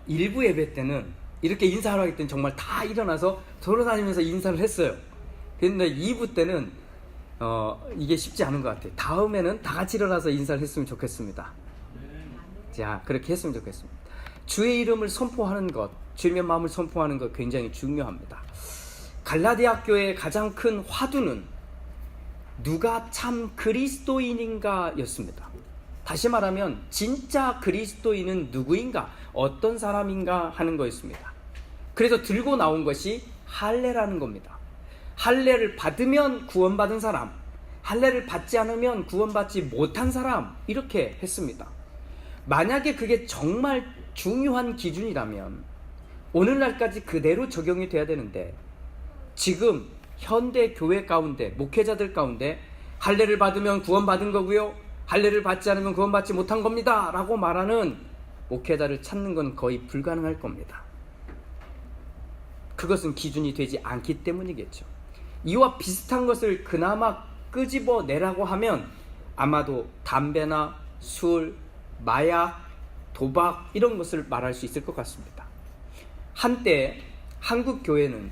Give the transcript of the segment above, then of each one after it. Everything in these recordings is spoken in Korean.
일부 예배 때는 이렇게 인사하러 하기 때는 정말 다 일어나서 돌아다니면서 인사를 했어요. 근데 2부 때는 이게 쉽지 않은 것 같아요. 다음에는 다 같이 일어나서 인사를 했으면 좋겠습니다. 자, 그렇게 했으면 좋겠습니다. 주의 이름을 선포하는 것, 주님의 마음을 선포하는 것 굉장히 중요합니다. 갈라디아 교회의 가장 큰 화두는 누가 참 그리스도인인가 였습니다. 다시 말하면 진짜 그리스도인은 누구인가, 어떤 사람인가 하는 거였습니다. 그래서 들고 나온 것이 할례라는 겁니다. 할례를 받으면 구원받은 사람, 할례를 받지 않으면 구원받지 못한 사람, 이렇게 했습니다. 만약에 그게 정말 중요한 기준이라면 오늘날까지 그대로 적용이 돼야 되는데, 지금 현대 교회 가운데, 목회자들 가운데 할례를 받으면 구원받은 거고요, 할례를 받지 않으면 구원받지 못한 겁니다 라고 말하는 목회자를 찾는 건 거의 불가능할 겁니다. 그것은 기준이 되지 않기 때문이겠죠. 이와 비슷한 것을 그나마 끄집어내라고 하면 아마도 담배나 술, 마약, 도박 이런 것을 말할 수 있을 것 같습니다. 한때 한국 교회는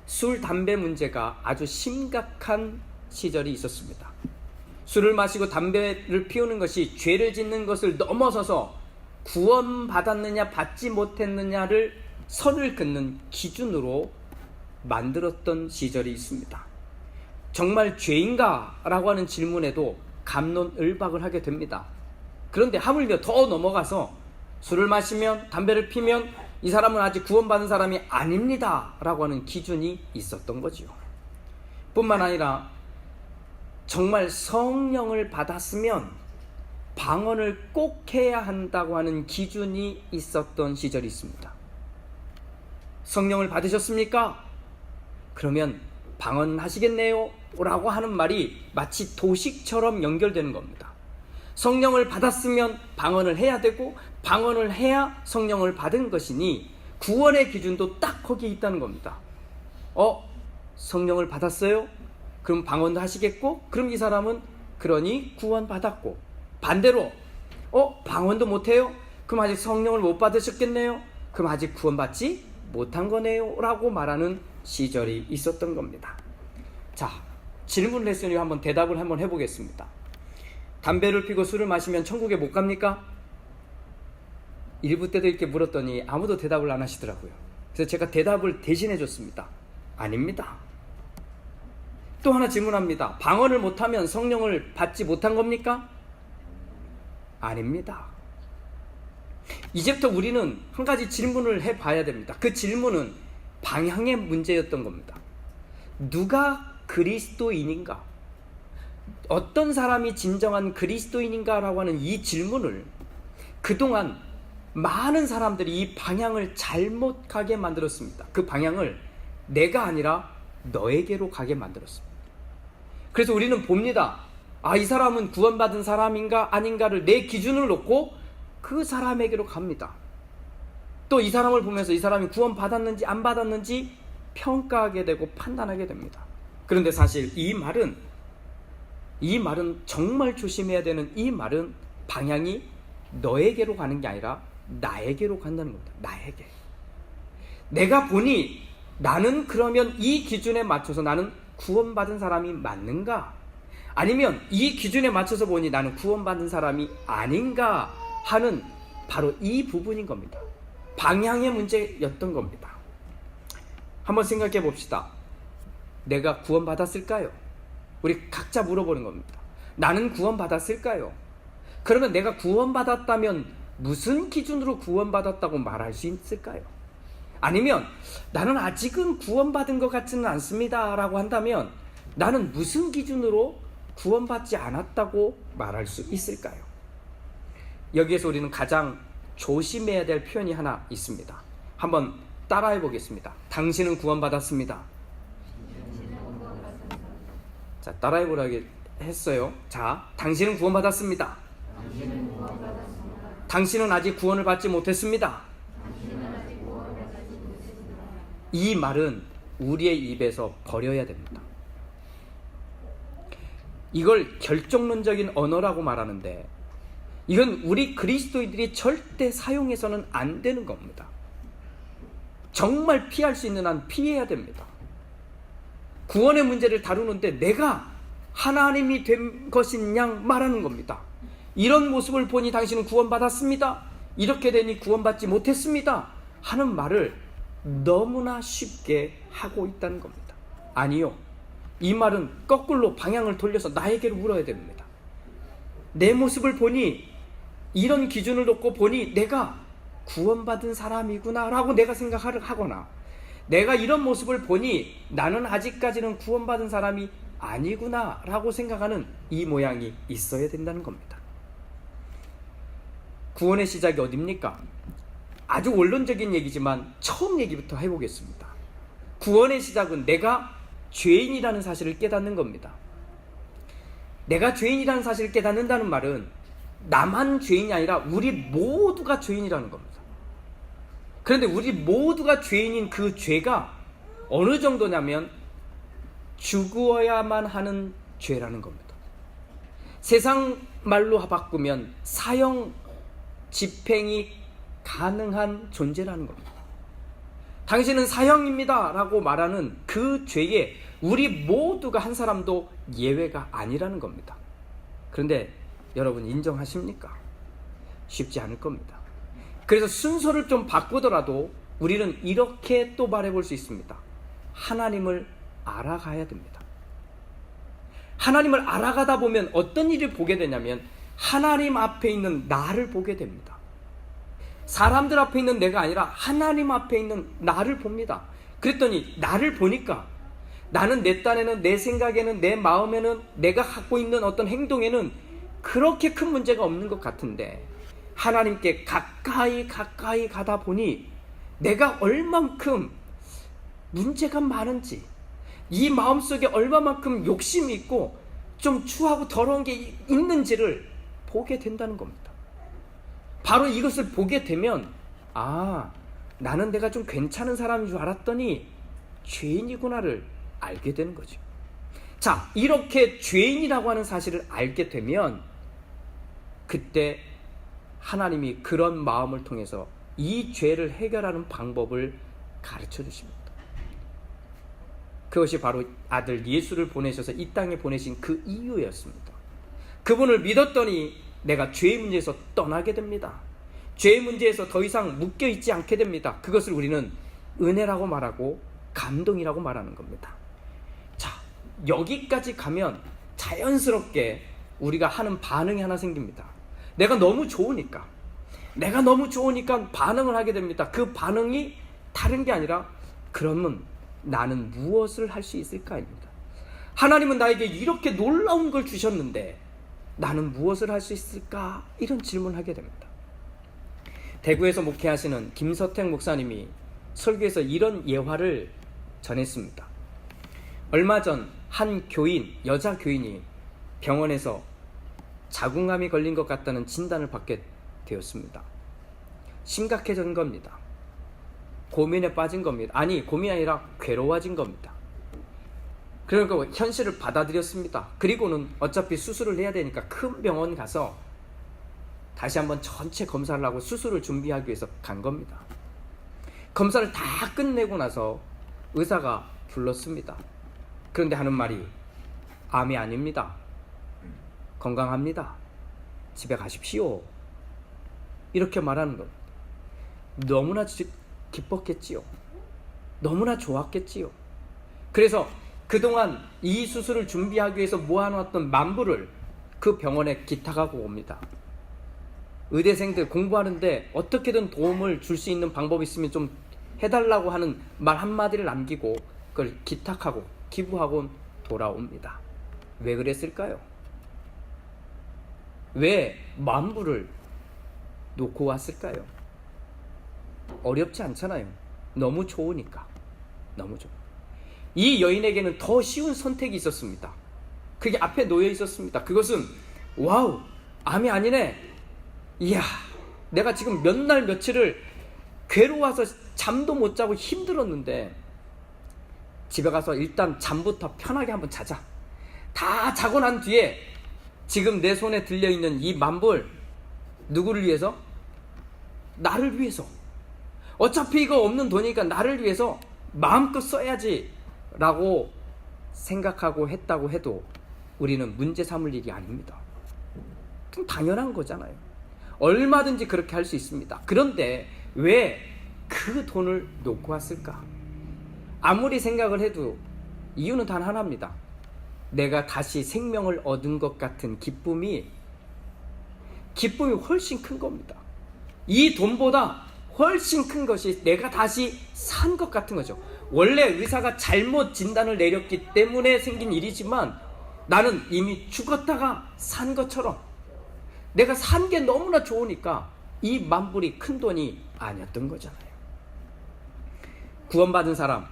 술, 담배 문제가 아주 심각한 시절이 있었습니다. 술을 마시고 담배를 피우는 것이 죄를 짓는 것을 넘어서서 구원받았느냐 받지 못했느냐를 선을 긋는 기준으로 만들었던 시절이 있습니다. 정말 죄인가? 라고 하는 질문에도 갑론을박을 하게 됩니다. 그런데 하물며 더 넘어가서 술을 마시면, 담배를 피면 이 사람은 아직 구원받은 사람이 아닙니다 라고 하는 기준이 있었던 거지요. 뿐만 아니라 정말 성령을 받았으면 방언을 꼭 해야 한다고 하는 기준이 있었던 시절이 있습니다. 성령을 받으셨습니까? 그러면 방언하시겠네요 라고 하는 말이 마치 도식처럼 연결되는 겁니다. 성령을 받았으면 방언을 해야 되고, 방언을 해야 성령을 받은 것이니 구원의 기준도 딱 거기에 있다는 겁니다. 성령을 받았어요? 그럼 방언도 하시겠고, 그럼 이 사람은 그러니 구원받았고, 반대로 방언도 못해요? 그럼 아직 성령을 못 받으셨겠네요? 그럼 아직 구원받지 못한 거네요 라고 말하는 시절이 있었던 겁니다. 자, 질문을 했으니 한번 대답을 한번 해보겠습니다. 담배를 피고 술을 마시면 천국에 못 갑니까? 일부 때도 이렇게 물었더니 아무도 대답을 안 하시더라고요. 그래서 제가 대답을 대신해 줬습니다. 아닙니다. 또 하나 질문합니다. 방언을 못하면 성령을 받지 못한 겁니까? 아닙니다. 이제부터 우리는 한 가지 질문을 해봐야 됩니다. 그 질문은 방향의 문제였던 겁니다. 누가 그리스도인인가? 어떤 사람이 진정한 그리스도인인가라고 하는 이 질문을 그동안 많은 사람들이 이 방향을 잘못 가게 만들었습니다. 그 방향을 내가 아니라 너에게로 가게 만들었습니다. 그래서 우리는 봅니다. 이 사람은 구원받은 사람인가 아닌가를 내 기준을 놓고 그 사람에게로 갑니다. 또 이 사람을 보면서 이 사람이 구원받았는지 안 받았는지 평가하게 되고 판단하게 됩니다. 그런데 사실 이 말은 정말 조심해야 되는, 이 말은 방향이 너에게로 가는 게 아니라 나에게로 간다는 겁니다. 나에게. 내가 보니 나는 그러면 이 기준에 맞춰서 나는 구원받은 사람이 맞는가? 아니면 이 기준에 맞춰서 보니 나는 구원받은 사람이 아닌가 하는 바로 이 부분인 겁니다. 방향의 문제였던 겁니다. 한번 생각해 봅시다. 내가 구원받았을까요? 우리 각자 물어보는 겁니다. 나는 구원받았을까요? 그러면 내가 구원받았다면 무슨 기준으로 구원받았다고 말할 수 있을까요? 아니면 나는 아직은 구원받은 것 같지는 않습니다 라고 한다면 나는 무슨 기준으로 구원받지 않았다고 말할 수 있을까요? 여기에서 우리는 가장 조심해야 될 표현이 하나 있습니다. 한번 따라해 보겠습니다. 당신은 구원받았습니다. 자, 따라해 보라고 했어요. 자, 당신은 구원받았습니다. 당신은 아직 구원을 받지 못했습니다. 이 말은 우리의 입에서 버려야 됩니다. 이걸 결정론적인 언어라고 말하는데 이건 우리 그리스도인들이 절대 사용해서는 안 되는 겁니다. 정말 피할 수 있는 한 피해야 됩니다. 구원의 문제를 다루는데 내가 하나님이 된 것인 양 말하는 겁니다. 이런 모습을 보니 당신은 구원받았습니다. 이렇게 되니 구원받지 못했습니다. 하는 말을 너무나 쉽게 하고 있다는 겁니다. 아니요. 이 말은 거꾸로 방향을 돌려서 나에게로 물어야 됩니다. 내 모습을 보니, 이런 기준을 놓고 보니 내가 구원받은 사람이구나 라고 내가 생각을 하거나, 내가 이런 모습을 보니 나는 아직까지는 구원받은 사람이 아니구나 라고 생각하는 이 모양이 있어야 된다는 겁니다. 구원의 시작이 어딥니까? 아주 원론적인 얘기지만 처음 얘기부터 해보겠습니다. 구원의 시작은 내가 죄인이라는 사실을 깨닫는 겁니다. 내가 죄인이라는 사실을 깨닫는다는 말은 나만 죄인이 아니라 우리 모두가 죄인이라는 겁니다. 그런데 우리 모두가 죄인인 그 죄가 어느 정도냐면 죽어야만 하는 죄라는 겁니다. 세상 말로 바꾸면 사형 집행이 가능한 존재라는 겁니다. 당신은 사형입니다 라고 말하는 그 죄에 우리 모두가 한 사람도 예외가 아니라는 겁니다. 그런데 여러분 인정하십니까? 쉽지 않을 겁니다. 그래서 순서를 좀 바꾸더라도 우리는 이렇게 또 말해볼 수 있습니다. 하나님을 알아가야 됩니다. 하나님을 알아가다 보면 어떤 일을 보게 되냐면 하나님 앞에 있는 나를 보게 됩니다. 사람들 앞에 있는 내가 아니라 하나님 앞에 있는 나를 봅니다. 그랬더니 나를 보니까 나는 내 딴에는, 내 생각에는, 내 마음에는, 내가 갖고 있는 어떤 행동에는 그렇게 큰 문제가 없는 것 같은데 하나님께 가까이 가다 보니 내가 얼만큼 문제가 많은지, 이 마음속에 얼마만큼 욕심이 있고 좀 추하고 더러운 게 있는지를 보게 된다는 겁니다. 바로 이것을 보게 되면 나는 내가 좀 괜찮은 사람인 줄 알았더니 죄인이구나를 알게 되는 거죠. 자, 이렇게 죄인이라고 하는 사실을 알게 되면 그때 하나님이 그런 마음을 통해서 이 죄를 해결하는 방법을 가르쳐 주십니다. 그것이 바로 아들 예수를 보내셔서 이 땅에 보내신 그 이유였습니다. 그분을 믿었더니 내가 죄의 문제에서 떠나게 됩니다. 죄의 문제에서 더 이상 묶여있지 않게 됩니다. 그것을 우리는 은혜라고 말하고 감동이라고 말하는 겁니다. 자, 여기까지 가면 자연스럽게 우리가 하는 반응이 하나 생깁니다. 내가 너무 좋으니까 반응을 하게 됩니다. 그 반응이 다른 게 아니라 그러면 나는 무엇을 할 수 있을까입니다. 하나님은 나에게 이렇게 놀라운 걸 주셨는데 나는 무엇을 할 수 있을까? 이런 질문을 하게 됩니다. 대구에서 목회하시는 김서택 목사님이 설교에서 이런 예화를 전했습니다. 얼마 전 한 교인, 여자 교인이 병원에서 자궁암이 걸린 것 같다는 진단을 받게 되었습니다. 심각해진 겁니다. 고민에 빠진 겁니다. 아니, 고민이 아니라 괴로워진 겁니다. 그러니까 현실을 받아들였습니다. 그리고는 어차피 수술을 해야 되니까 큰 병원 가서 다시 한번 전체 검사를 하고 수술을 준비하기 위해서 간 겁니다. 검사를 다 끝내고 나서 의사가 불렀습니다. 그런데 하는 말이 암이 아닙니다. 건강합니다. 집에 가십시오. 이렇게 말하는 겁니다. 너무나 기뻤겠지요. 너무나 좋았겠지요. 그래서 그동안 이 수술을 준비하기 위해서 모아놓았던 만불을 그 병원에 기탁하고 옵니다. 의대생들 공부하는데 어떻게든 도움을 줄 수 있는 방법이 있으면 좀 해달라고 하는 말 한마디를 남기고 그걸 기탁하고 기부하고 돌아옵니다. 왜 그랬을까요? 왜 만불을 놓고 왔을까요? 어렵지 않잖아요. 너무 좋으니까. 너무 좋아. 이 여인에게는 더 쉬운 선택이 있었습니다. 그게 앞에 놓여 있었습니다. 그것은 와우, 암이 아니네. 이야, 내가 지금 몇 날 며칠을 괴로워서 잠도 못 자고 힘들었는데 집에 가서 일단 잠부터 편하게 한번 자자. 다 자고 난 뒤에 지금 내 손에 들려있는 이 만불 누구를 위해서? 나를 위해서. 어차피 이거 없는 돈이니까 나를 위해서 마음껏 써야지 라고 생각하고 했다고 해도 우리는 문제 삼을 일이 아닙니다. 그럼 당연한 거잖아요. 얼마든지 그렇게 할 수 있습니다. 그런데 왜 그 돈을 놓고 왔을까? 아무리 생각을 해도 이유는 단 하나입니다. 내가 다시 생명을 얻은 것 같은 기쁨이 훨씬 큰 겁니다. 이 돈보다 훨씬 큰 것이 내가 다시 산 것 같은 거죠. 원래 의사가 잘못 진단을 내렸기 때문에 생긴 일이지만 나는 이미 죽었다가 산 것처럼 내가 산 게 너무나 좋으니까 이 만불이 큰 돈이 아니었던 거잖아요. 구원받은 사람,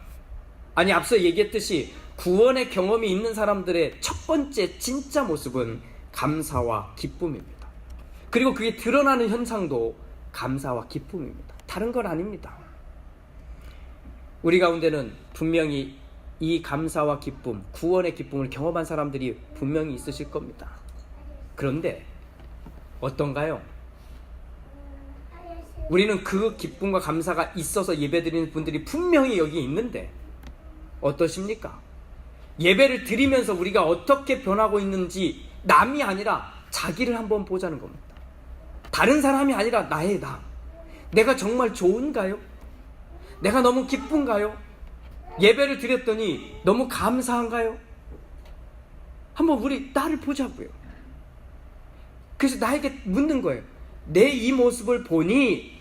아니 앞서 얘기했듯이 구원의 경험이 있는 사람들의 첫 번째 진짜 모습은 감사와 기쁨입니다. 그리고 그게 드러나는 현상도 감사와 기쁨입니다. 다른 건 아닙니다. 우리 가운데는 분명히 이 감사와 기쁨, 구원의 기쁨을 경험한 사람들이 분명히 있으실 겁니다. 그런데 어떤가요? 우리는 그 기쁨과 감사가 있어서 예배드리는 분들이 분명히 여기 있는데 어떠십니까? 예배를 드리면서 우리가 어떻게 변하고 있는지 남이 아니라 자기를 한번 보자는 겁니다. 다른 사람이 아니라 나의 나. 내가 정말 좋은가요? 내가 너무 기쁜가요? 예배를 드렸더니 너무 감사한가요? 한번 우리 나를 보자고요. 그래서 나에게 묻는 거예요. 내 이 모습을 보니,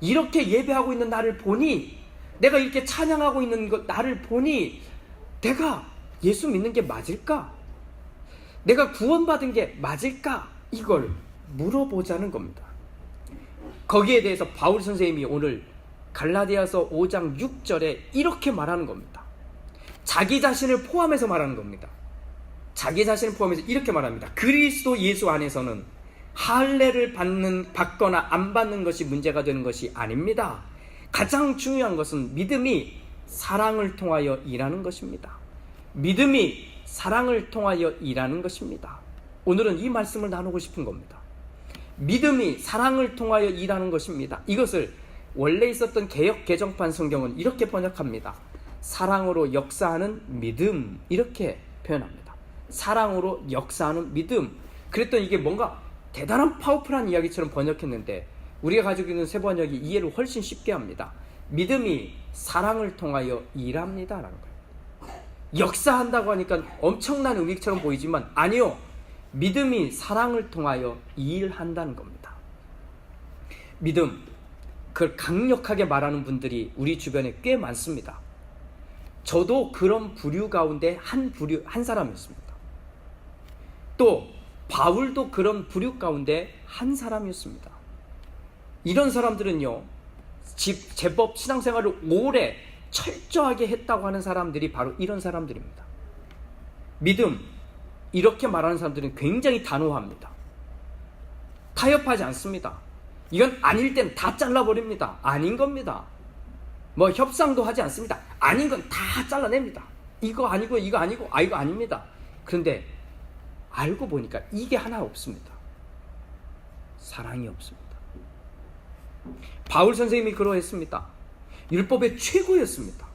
이렇게 예배하고 있는 나를 보니, 내가 이렇게 찬양하고 있는 것 나를 보니 내가 예수 믿는 게 맞을까? 내가 구원받은 게 맞을까? 이걸 물어보자는 겁니다. 거기에 대해서 바울 선생님이 오늘 갈라디아서 5장 6절에 이렇게 말하는 겁니다. 자기 자신을 포함해서 말하는 겁니다. 자기 자신을 포함해서 이렇게 말합니다. 그리스도 예수 안에서는 할례를 받거나 안 받는 것이 문제가 되는 것이 아닙니다. 가장 중요한 것은 믿음이 사랑을 통하여 일하는 것입니다. 믿음이 사랑을 통하여 일하는 것입니다. 오늘은 이 말씀을 나누고 싶은 겁니다. 믿음이 사랑을 통하여 일하는 것입니다. 이것을 원래 있었던 개역 개정판 성경은 이렇게 번역합니다. 사랑으로 역사하는 믿음, 이렇게 표현합니다. 사랑으로 역사하는 믿음. 그랬더니 이게 뭔가 대단한 파워풀한 이야기처럼 번역했는데 우리가 가지고 있는 새 번역이 이해를 훨씬 쉽게 합니다. 믿음이 사랑을 통하여 일합니다 라는 거예요. 역사한다고 하니까 엄청난 의미처럼 보이지만 아니요, 믿음이 사랑을 통하여 일한다는 겁니다. 믿음, 그걸 강력하게 말하는 분들이 우리 주변에 꽤 많습니다. 저도 그런 부류 가운데 한 사람이었습니다. 또 바울도 그런 부류 가운데 한 사람이었습니다. 이런 사람들은요, 제법 신앙생활을 오래 철저하게 했다고 하는 사람들이 바로 이런 사람들입니다. 믿음, 이렇게 말하는 사람들은 굉장히 단호합니다. 타협하지 않습니다. 이건 아닐 땐 다 잘라버립니다. 아닌 겁니다. 뭐 협상도 하지 않습니다. 아닌 건 다 잘라냅니다. 이거 아니고 이거 아니고 이거 아닙니다. 그런데 알고 보니까 이게 하나 없습니다. 사랑이 없습니다. 바울 선생님이 그러했습니다. 율법의 최고였습니다.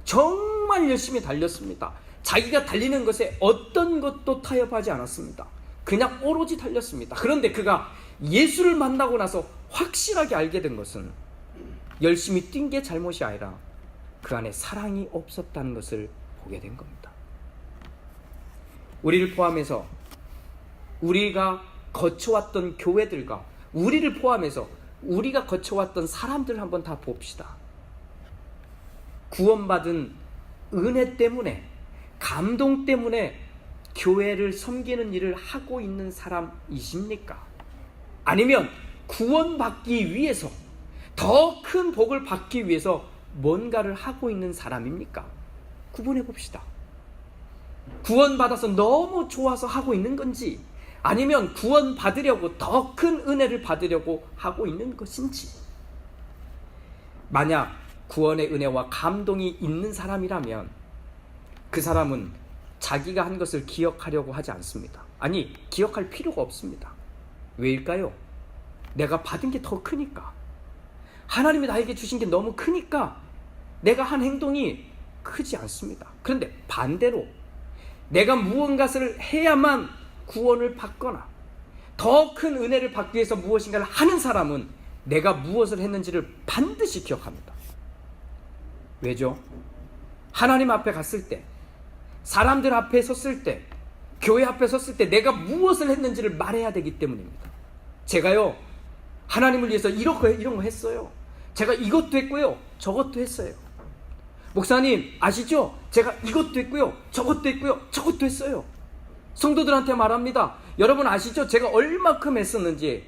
정말 열심히 달렸습니다. 자기가 달리는 것에 어떤 것도 타협하지 않았습니다. 그냥 오로지 달렸습니다. 그런데 그가 예수를 만나고 나서 확실하게 알게 된 것은 열심히 뛴 게 잘못이 아니라 그 안에 사랑이 없었다는 것을 보게 된 겁니다. 우리를 포함해서 우리가 거쳐왔던 교회들과 우리를 포함해서 우리가 거쳐왔던 사람들 한번 다 봅시다. 구원받은 은혜 때문에, 감동 때문에 교회를 섬기는 일을 하고 있는 사람이십니까? 아니면 구원받기 위해서, 더 큰 복을 받기 위해서 뭔가를 하고 있는 사람입니까? 구분해 봅시다. 구원받아서 너무 좋아서 하고 있는 건지, 아니면 구원받으려고 더 큰 은혜를 받으려고 하고 있는 것인지. 만약 구원의 은혜와 감동이 있는 사람이라면 그 사람은 자기가 한 것을 기억하려고 하지 않습니다. 아니, 기억할 필요가 없습니다. 왜일까요? 내가 받은 게 더 크니까, 하나님이 나에게 주신 게 너무 크니까 내가 한 행동이 크지 않습니다. 그런데 반대로 내가 무언가를 해야만 구원을 받거나 더 큰 은혜를 받기 위해서 무엇인가를 하는 사람은 내가 무엇을 했는지를 반드시 기억합니다. 왜죠? 하나님 앞에 갔을 때, 사람들 앞에 섰을 때, 교회 앞에 섰을 때 내가 무엇을 했는지를 말해야 되기 때문입니다. 제가요, 하나님을 위해서 이런 거 했어요. 제가 이것도 했고요, 저것도 했어요. 목사님 아시죠? 제가 이것도 했고요, 저것도 했고요, 저것도 했어요. 성도들한테 말합니다. 여러분 아시죠? 제가 얼마큼 했었는지.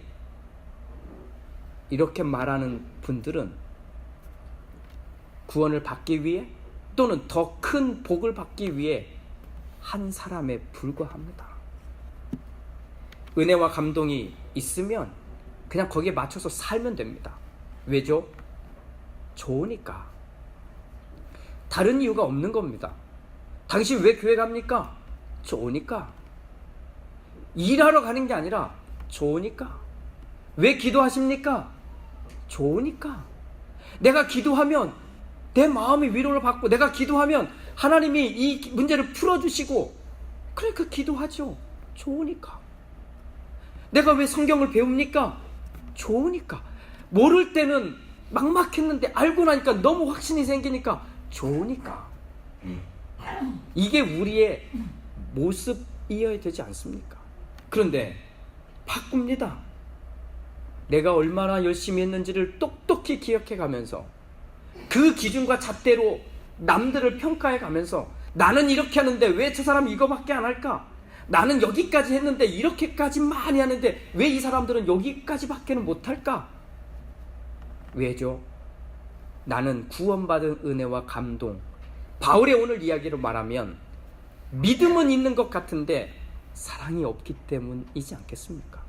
이렇게 말하는 분들은 구원을 받기 위해 또는 더 큰 복을 받기 위해 한 사람에 불과합니다. 은혜와 감동이 있으면 그냥 거기에 맞춰서 살면 됩니다. 왜죠? 좋으니까. 다른 이유가 없는 겁니다. 당신 왜 교회 갑니까? 좋으니까. 일하러 가는 게 아니라 좋으니까. 왜 기도하십니까? 좋으니까. 내가 기도하면 내 마음이 위로를 받고, 내가 기도하면 하나님이 이 문제를 풀어주시고, 그러니까 기도하죠. 좋으니까. 내가 왜 성경을 배웁니까? 좋으니까. 모를 때는 막막했는데 알고 나니까 너무 확신이 생기니까 좋으니까. 이게 우리의 모습이어야 되지 않습니까? 그런데 바꿉니다. 내가 얼마나 열심히 했는지를 똑똑히 기억해 가면서 그 기준과 잣대로 남들을 평가해 가면서 나는 이렇게 하는데 왜 저 사람이 이거밖에 안 할까? 나는 여기까지 했는데 이렇게까지 많이 하는데 왜 이 사람들은 여기까지밖에는 못할까? 왜죠? 나는 구원받은 은혜와 감동, 바울의 오늘 이야기로 말하면 믿음은 있는 것 같은데 사랑이 없기 때문이지 않겠습니까?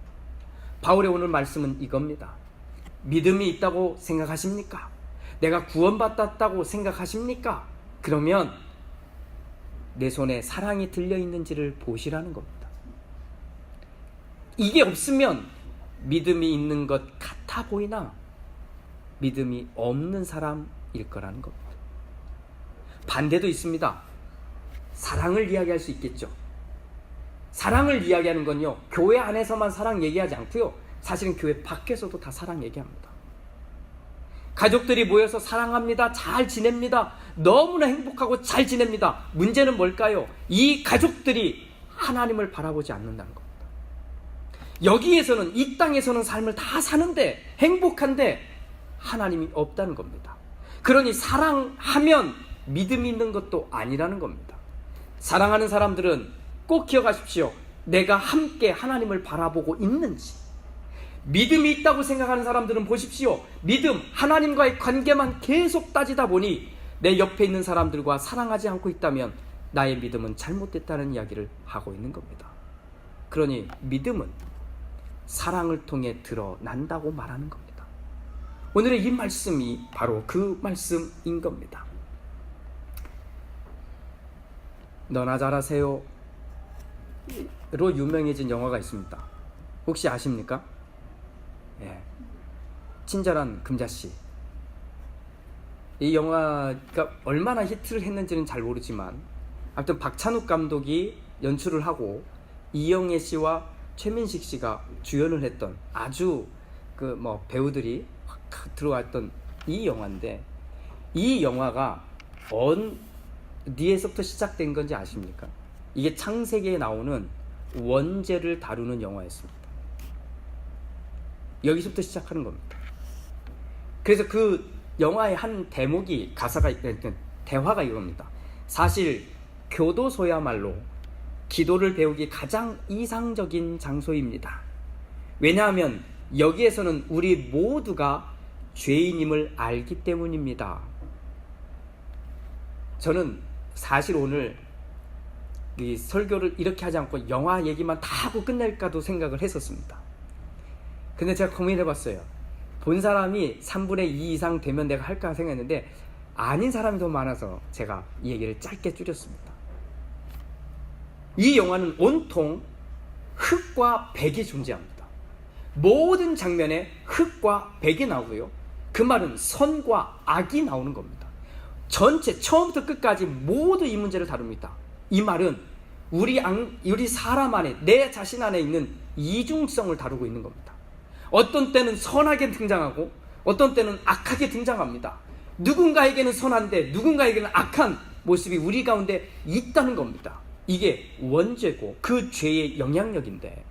바울의 오늘 말씀은 이겁니다. 믿음이 있다고 생각하십니까? 내가 구원받았다고 생각하십니까? 그러면 내 손에 사랑이 들려있는지를 보시라는 겁니다. 이게 없으면 믿음이 있는 것 같아 보이나 믿음이 없는 사람일 거라는 겁니다. 반대도 있습니다. 사랑을 이야기할 수 있겠죠. 사랑을 이야기하는 건요, 교회 안에서만 사랑 얘기하지 않고요, 사실은 교회 밖에서도 다 사랑 얘기합니다. 가족들이 모여서 사랑합니다, 잘 지냅니다, 너무나 행복하고 잘 지냅니다. 문제는 뭘까요? 이 가족들이 하나님을 바라보지 않는다는 겁니다. 여기에서는, 이 땅에서는 삶을 다 사는데 행복한데 하나님이 없다는 겁니다. 그러니 사랑하면 믿음이 있는 것도 아니라는 겁니다. 사랑하는 사람들은 꼭 기억하십시오. 내가 함께 하나님을 바라보고 있는지. 믿음이 있다고 생각하는 사람들은 보십시오. 믿음, 하나님과의 관계만 계속 따지다 보니 내 옆에 있는 사람들과 사랑하지 않고 있다면 나의 믿음은 잘못됐다는 이야기를 하고 있는 겁니다. 그러니 믿음은 사랑을 통해 드러난다고 말하는 겁니다. 오늘의 이 말씀이 바로 그 말씀인 겁니다. 너나 잘하세요 로 유명해진 영화가 있습니다. 혹시 아십니까? 예. 친절한 금자씨. 이 영화가 얼마나 히트를 했는지는 잘 모르지만 아무튼 박찬욱 감독이 연출을 하고 이영애 씨와 최민식 씨가 주연을 했던 아주 배우들이 확 들어왔던 이 영화인데, 이 영화가 어디에서부터 시작된 건지 아십니까? 이게 창세기에 나오는 원죄를 다루는 영화였습니다. 여기서부터 시작하는 겁니다. 그래서 그 영화의 한 대목이, 가사가 있던 대화가 이겁니다. 사실 교도소야말로 기도를 배우기 가장 이상적인 장소입니다. 왜냐하면 여기에서는 우리 모두가 죄인임을 알기 때문입니다. 저는 사실 오늘 이 설교를 이렇게 하지 않고 영화 얘기만 다 하고 끝낼까도 생각을 했었습니다. 근데 제가 고민해봤어요. 본 사람이 3분의 2 이상 되면 내가 할까 생각했는데 아닌 사람이 더 많아서 제가 이 얘기를 짧게 줄였습니다. 이 영화는 온통 흑과 백이 존재합니다. 모든 장면에 흑과 백이 나오고요. 그 말은 선과 악이 나오는 겁니다. 전체 처음부터 끝까지 모두 이 문제를 다룹니다. 이 말은 우리 사람 안에, 내 자신 안에 있는 이중성을 다루고 있는 겁니다. 어떤 때는 선하게 등장하고 어떤 때는 악하게 등장합니다. 누군가에게는 선한데 누군가에게는 악한 모습이 우리 가운데 있다는 겁니다. 이게 원죄고 그 죄의 영향력인데,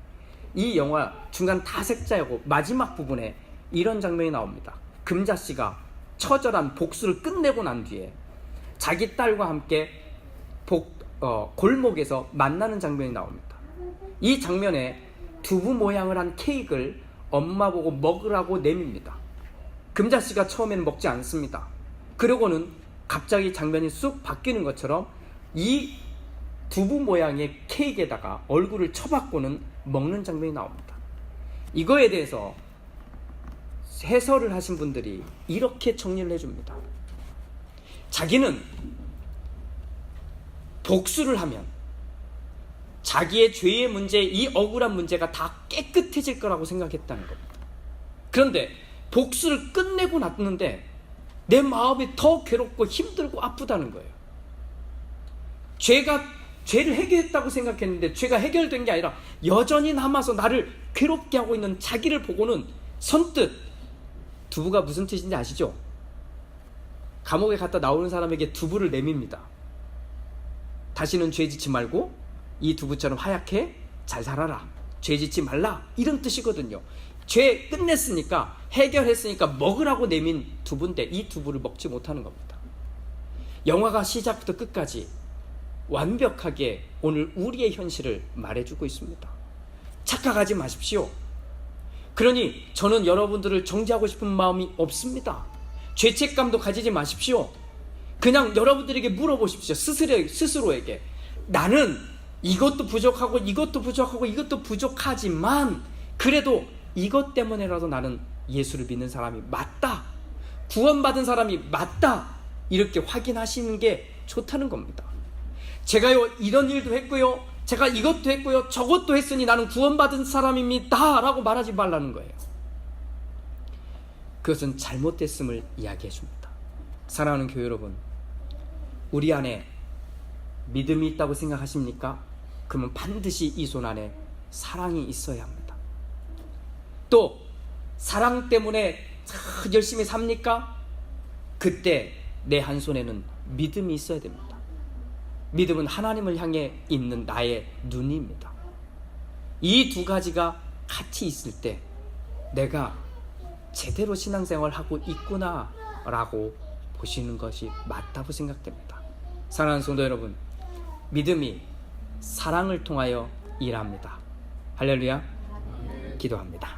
이 영화 중간 다색자하고 마지막 부분에 이런 장면이 나옵니다. 금자씨가 처절한 복수를 끝내고 난 뒤에 자기 딸과 함께 골목에서 만나는 장면이 나옵니다. 이 장면에 두부 모양을 한 케이크를 엄마 보고 먹으라고 내밉니다. 금자씨가 처음에는 먹지 않습니다. 그러고는 갑자기 장면이 쑥 바뀌는 것처럼 이 두부 모양의 케이크에다가 얼굴을 쳐박고는 먹는 장면이 나옵니다. 이거에 대해서 해설을 하신 분들이 이렇게 정리를 해줍니다. 자기는 복수를 하면 자기의 죄의 문제, 이 억울한 문제가 다 깨끗해질 거라고 생각했다는 겁니다. 그런데 복수를 끝내고 났는데 내 마음이 더 괴롭고 힘들고 아프다는 거예요. 죄를 해결했다고 생각했는데 죄가 해결된 게 아니라 여전히 남아서 나를 괴롭게 하고 있는 자기를 보고는 선뜻, 두부가 무슨 뜻인지 아시죠? 감옥에 갔다 나오는 사람에게 두부를 내밉니다. 다시는 죄 짓지 말고 이 두부처럼 하얗게 잘 살아라, 죄 짓지 말라, 이런 뜻이거든요. 죄 끝냈으니까, 해결했으니까 먹으라고 내민 두부인데 이 두부를 먹지 못하는 겁니다. 영화가 시작부터 끝까지 완벽하게 오늘 우리의 현실을 말해주고 있습니다. 착각하지 마십시오. 그러니 저는 여러분들을 정죄하고 싶은 마음이 없습니다. 죄책감도 가지지 마십시오. 그냥 여러분들에게 물어보십시오. 스스로에게. 나는 이것도 부족하고 이것도 부족하고 이것도 부족하지만 그래도 이것 때문에라도 나는 예수를 믿는 사람이 맞다, 구원받은 사람이 맞다, 이렇게 확인하시는 게 좋다는 겁니다. 제가요 이런 일도 했고요, 제가 이것도 했고요, 저것도 했으니 나는 구원받은 사람입니다 라고 말하지 말라는 거예요. 그것은 잘못됐음을 이야기해 줍니다. 사랑하는 교회 여러분, 우리 안에 믿음이 있다고 생각하십니까? 그러면 반드시 이 손 안에 사랑이 있어야 합니다. 또 사랑 때문에 열심히 삽니까? 그때 내 한 손에는 믿음이 있어야 됩니다. 믿음은 하나님을 향해 있는 나의 눈입니다. 이 두 가지가 같이 있을 때 내가 제대로 신앙생활을 하고 있구나 라고 보시는 것이 맞다고 생각됩니다. 사랑하는 성도 여러분, 믿음이 사랑을 통하여 일합니다. 할렐루야. 기도합니다.